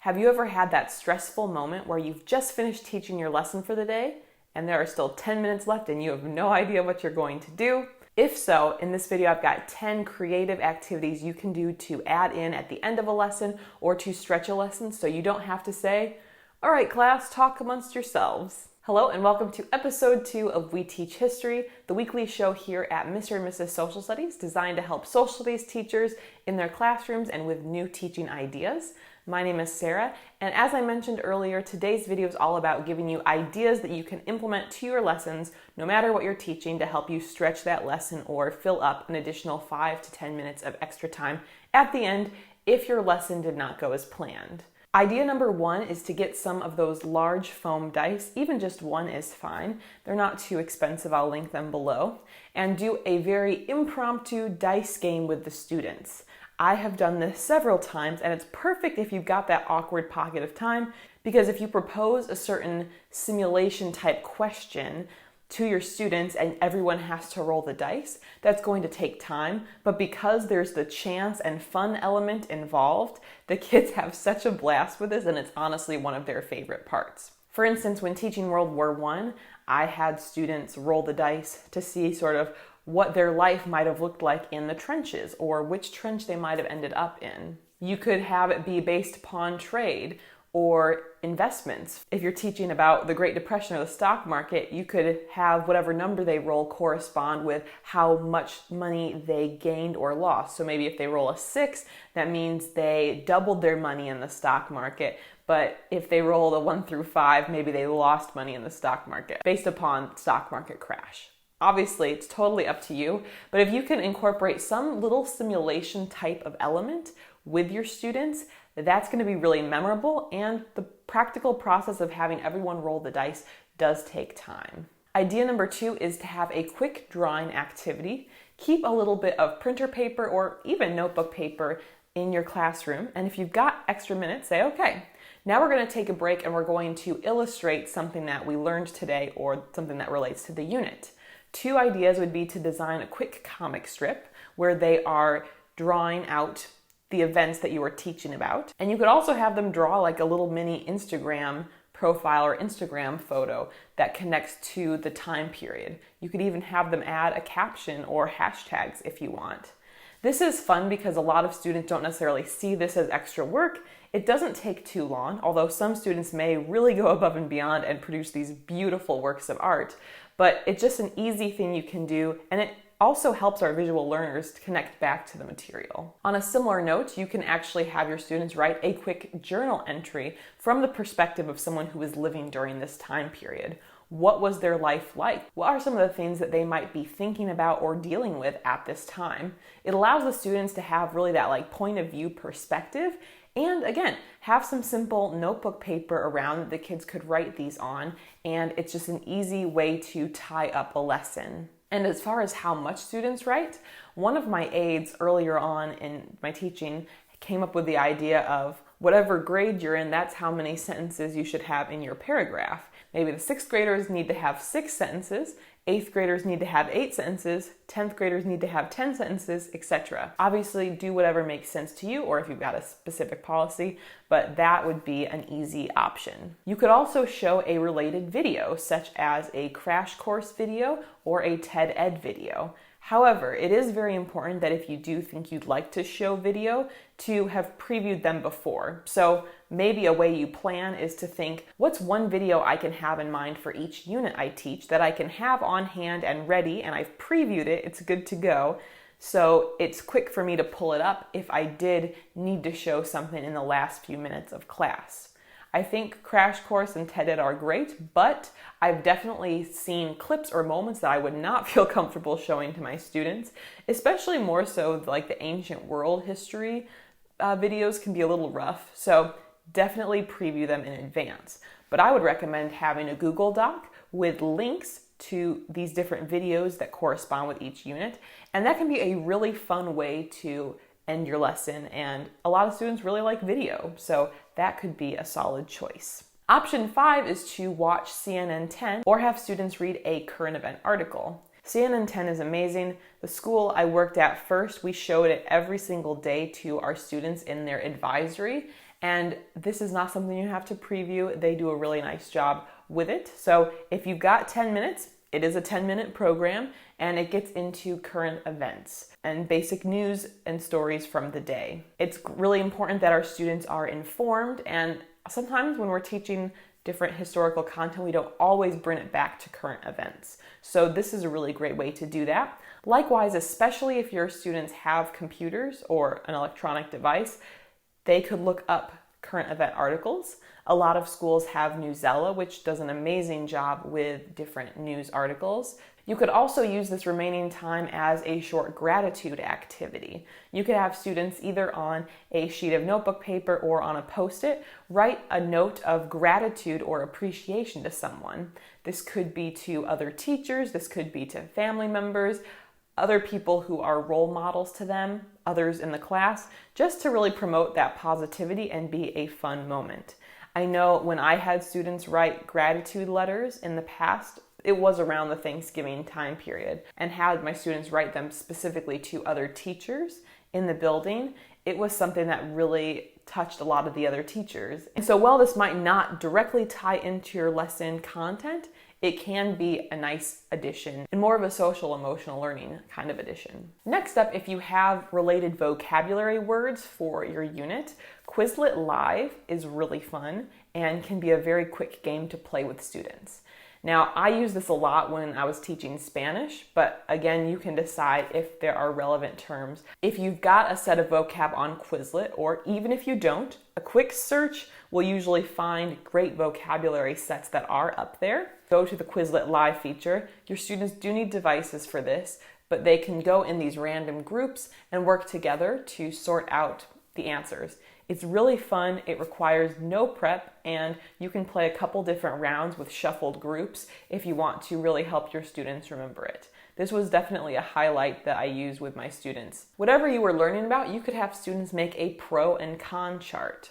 Have you ever had that stressful moment where you've just finished teaching your lesson for the day and there are still 10 minutes left and you have no idea what you're going to do? If so, in this video I've got 10 creative activities you can do to add in at the end of a lesson or to stretch a lesson so you don't have to say, "All right, class, talk amongst yourselves." Hello and welcome to episode 2 of We Teach History, the weekly show here at Mr. and Mrs. Social Studies designed to help social studies teachers in their classrooms and with new teaching ideas. My name is Sarah, and as I mentioned earlier, today's video is all about giving you ideas that you can implement to your lessons, no matter what you're teaching, to help you stretch that lesson or fill up an additional 5 to 10 minutes of extra time at the end if your lesson did not go as planned. Idea number 1 is to get some of those large foam dice, even just one is fine. They're not too expensive, I'll link them below, and do a very impromptu dice game with the students. I have done this several times, and it's perfect if you've got that awkward pocket of time, because if you propose a certain simulation type question to your students and everyone has to roll the dice, that's going to take time. But because there's the chance and fun element involved, the kids have such a blast with this, and it's honestly one of their favorite parts. For instance, when teaching World War I had students roll the dice to see sort of what their life might have looked like in the trenches or which trench they might have ended up in. You could have it be based upon trade or investments. If you're teaching about the Great Depression or the stock market, you could have whatever number they roll correspond with how much money they gained or lost. So maybe if they roll a 6, that means they doubled their money in the stock market. But if they rolled a 1 through 5, maybe they lost money in the stock market based upon stock market crash. Obviously, it's totally up to you, but if you can incorporate some little simulation type of element with your students, that's going to be really memorable, and the practical process of having everyone roll the dice does take time. Idea number 2 is to have a quick drawing activity. Keep a little bit of printer paper or even notebook paper in your classroom, and if you've got extra minutes, say, okay, now we're going to take a break and we're going to illustrate something that we learned today or something that relates to the unit. 2 ideas would be to design a quick comic strip where they are drawing out the events that you are teaching about. And you could also have them draw like a little mini Instagram profile or Instagram photo that connects to the time period. You could even have them add a caption or hashtags if you want. This is fun because a lot of students don't necessarily see this as extra work. It doesn't take too long, although some students may really go above and beyond and produce these beautiful works of art. But it's just an easy thing you can do, and it also helps our visual learners to connect back to the material. On a similar note, you can actually have your students write a quick journal entry from the perspective of someone who was living during this time period. What was their life like? What are some of the things that they might be thinking about or dealing with at this time? It allows the students to have really that like point of view perspective, and again, have some simple notebook paper around that the kids could write these on, and it's just an easy way to tie up a lesson. And as far as how much students write, one of my aides earlier on in my teaching came up with the idea of whatever grade you're in, that's how many sentences you should have in your paragraph. Maybe the 6th graders need to have 6 sentences, 8th graders need to have 8 sentences, 10th graders need to have 10 sentences, etc. Obviously, do whatever makes sense to you, or if you've got a specific policy, but that would be an easy option. You could also show a related video, such as a crash course video or a TED Ed video. However, it is very important that if you do think you'd like to show video, to have previewed them before. So maybe a way you plan is to think, what's one video I can have in mind for each unit I teach that I can have on hand and ready, and I've previewed it, it's good to go. So it's quick for me to pull it up if I did need to show something in the last few minutes of class. I think Crash Course and TED Ed are great, but I've definitely seen clips or moments that I would not feel comfortable showing to my students, especially more so like the ancient world history videos can be a little rough, so definitely preview them in advance. But I would recommend having a Google Doc with links to these different videos that correspond with each unit, and that can be a really fun way to end your lesson, and a lot of students really like video, so that could be a solid choice. Option 5 is to watch CNN 10 or have students read a current event article. CNN 10 is amazing. The school I worked at first, we showed it every single day to our students in their advisory, And this is not something you have to preview. They do a really nice job with it. So if you've got 10 minutes, it is a 10-minute program, and it gets into current events and basic news and stories from the day. It's really important that our students are informed, and sometimes when we're teaching different historical content, we don't always bring it back to current events. So this is a really great way to do that. Likewise, especially if your students have computers or an electronic device, they could look up current event articles. A lot of schools have Newsela, which does an amazing job with different news articles. You could also use this remaining time as a short gratitude activity. You could have students either on a sheet of notebook paper or on a Post-it write a note of gratitude or appreciation to someone. This could be to other teachers, this could be to family members, other people who are role models to them, others in the class, just to really promote that positivity and be a fun moment. I know when I had students write gratitude letters in the past, it was around the Thanksgiving time period, and had my students write them specifically to other teachers in the building. It was something that really touched a lot of the other teachers. And so while this might not directly tie into your lesson content, it can be a nice addition and more of a social emotional learning kind of addition. Next up, if you have related vocabulary words for your unit, Quizlet Live is really fun and can be a very quick game to play with students. Now, I use this a lot when I was teaching Spanish, but again, you can decide if there are relevant terms. If you've got a set of vocab on Quizlet, or even if you don't, a quick search will usually find great vocabulary sets that are up there. Go to the Quizlet Live feature. Your students do need devices for this, but they can go in these random groups and work together to sort out the answers. It's really fun, it requires no prep, and you can play a couple different rounds with shuffled groups if you want to really help your students remember it. This was definitely a highlight that I used with my students. Whatever you were learning about, you could have students make a pro and con chart.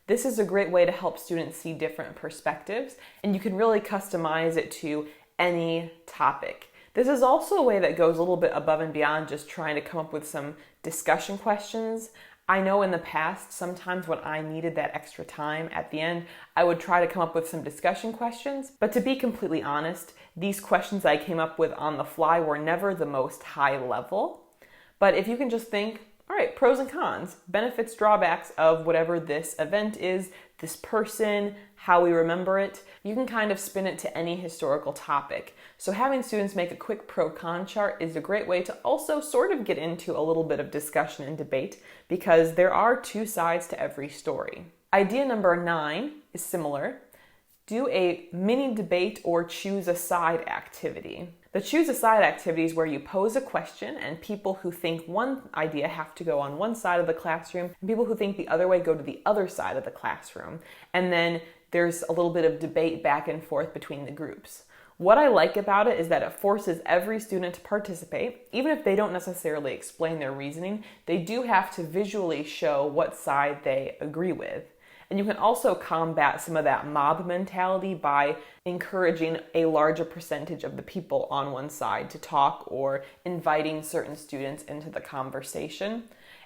This is a great way to help students see different perspectives, and you can really customize it to any topic. This is also a way that goes a little bit above and beyond just trying to come up with some discussion questions. I know in the past, sometimes when I needed that extra time at the end, I would try to come up with some discussion questions. But to be completely honest, these questions I came up with on the fly were never the most high level. But if you can just think, all right, pros and cons, benefits, drawbacks of whatever this event is, this person, how we remember it, you can kind of spin it to any historical topic. So having students make a quick pro-con chart is a great way to also sort of get into a little bit of discussion and debate, because there are two sides to every story. Idea number 9 is similar. Do a mini debate or choose a side activity. The choose a side activity is where you pose a question and people who think one idea have to go on one side of the classroom, and people who think the other way go to the other side of the classroom. And then there's a little bit of debate back and forth between the groups. What I like about it is that it forces every student to participate. Even if they don't necessarily explain their reasoning, they do have to visually show what side they agree with. And you can also combat some of that mob mentality by encouraging a larger percentage of the people on one side to talk, or inviting certain students into the conversation.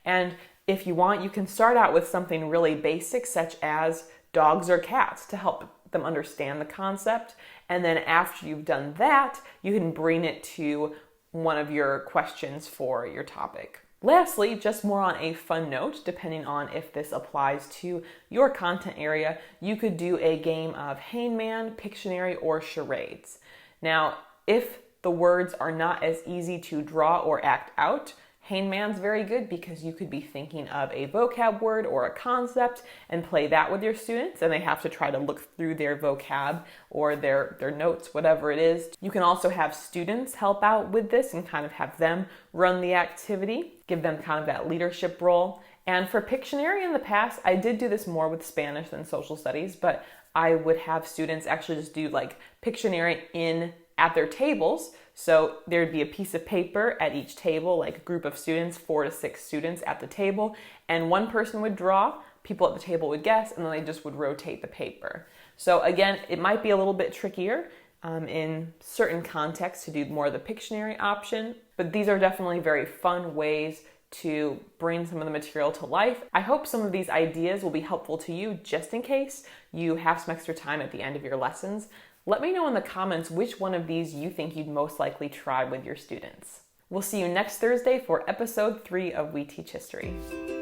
And if you want, you can start out with something really basic, such as dogs or cats, to help them understand the concept. And then after you've done that, you can bring it to one of your questions for your topic. Lastly, just more on a fun note, depending on if this applies to your content area, you could do a game of Hangman, Pictionary, or charades. Now, if the words are not as easy to draw or act out, Hangman's very good, because you could be thinking of a vocab word or a concept and play that with your students, and they have to try to look through their vocab or their notes, whatever it is. You can also have students help out with this and kind of have them run the activity, give them kind of that leadership role. And for Pictionary in the past, I did do this more with Spanish than social studies, but I would have students actually just do like Pictionary at their tables. So there'd be a piece of paper at each table, like a group of students, 4 to 6 students at the table, and one person would draw, people at the table would guess, and then they just would rotate the paper. So again, it might be a little bit trickier in certain contexts to do more of the Pictionary option, but these are definitely very fun ways to bring some of the material to life. I hope some of these ideas will be helpful to you just in case you have some extra time at the end of your lessons. Let me know in the comments which one of these you think you'd most likely try with your students. We'll see you next Thursday for episode 3 of We Teach History.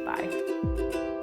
Bye.